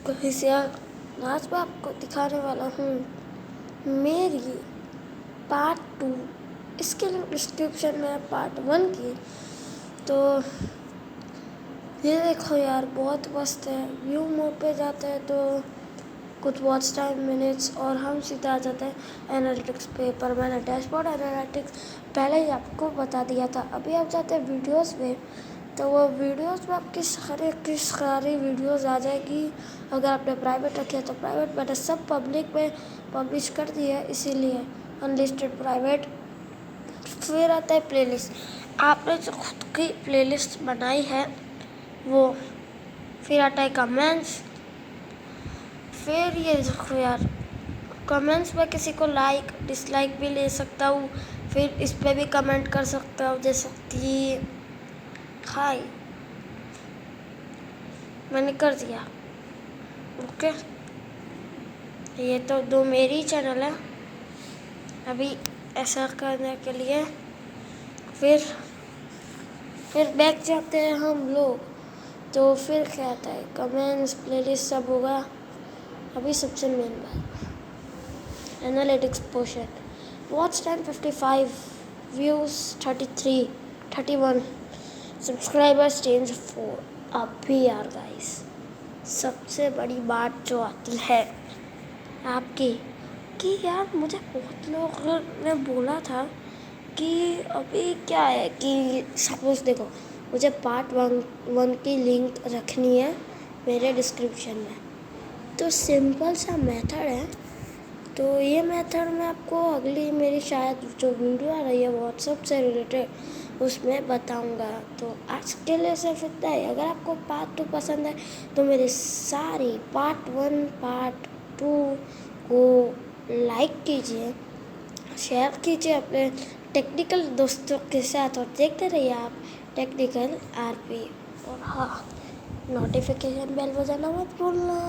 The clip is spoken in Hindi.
गाइस यार, आज मैं आपको दिखाने वाला हूँ मेरी पार्ट 2। इसके लिए डिस्क्रिप्शन में पार्ट 1 की। तो ये देखो यार, बहुत मस्त है। व्यू मोड पे जाते हैं तो कुछ वॉच टाइम मिनट्स और हम सीधा आ जाते हैं एनालिटिक्स पे। पर मैंने डैशबोर्ड एनालिटिक्स पहले ही आपको बता दिया था। अभी आप जाते हैं वीडियोस पे, तो वो वीडियोस में आपकी सारी वीडियोस आ जाएगी। अगर आपने प्राइवेट रखी है तो प्राइवेट, मैंने सब पब्लिक में पब्लिश कर दी है, इसीलिए अनलिस्टेड प्राइवेट। फिर आता है प्लेलिस्ट। आपने जो खुद की प्लेलिस्ट बनाई है वो। फिर आता है कमेंट्स। फिर ये देखो यार, कमेंट्स में किसी को लाइक डिसलाइक भी ले सकता हूँ। फिर इस पर भी कमेंट कर सकता हूँ, जैसे कि हाय, मैंने कर दिया। ओके, ये तो 2 मेरी चैनल है। अभी ऐसा करने के लिए फिर बैक जाते हैं हम लोग। तो फिर क्या आता है, कमेंट्स, प्लेलिस्ट सब होगा। अभी सबसे मेन बात, analytics portion. Watch time 55, views 33, 31, subscribers change 4। अभी यार गाइस, सबसे बड़ी बात जो आती है आपकी कि यार, मुझे बहुत लोगों ने बोला था कि अभी क्या है कि सपोज देखो, मुझे पार्ट 1 की लिंक रखनी है मेरे डिस्क्रिप्शन में। तो सिंपल सा मेथड है। तो ये मेथड मैं आपको अगली मेरी शायद जो वीडियो आ रही है व्हाट्सएप से रिलेटेड, उसमें बताऊंगा। तो आज के लिए सिर्फ इतना ही। अगर आपको पार्ट 2 पसंद है तो मेरे सारी पार्ट 1 पार्ट 2 को लाइक कीजिए, शेयर कीजिए अपने टेक्निकल दोस्तों के साथ, और देखते रहिए आप टेक्निकल आरपी। और हाँ, नोटिफिकेशन बेल बजाना मत भूलना।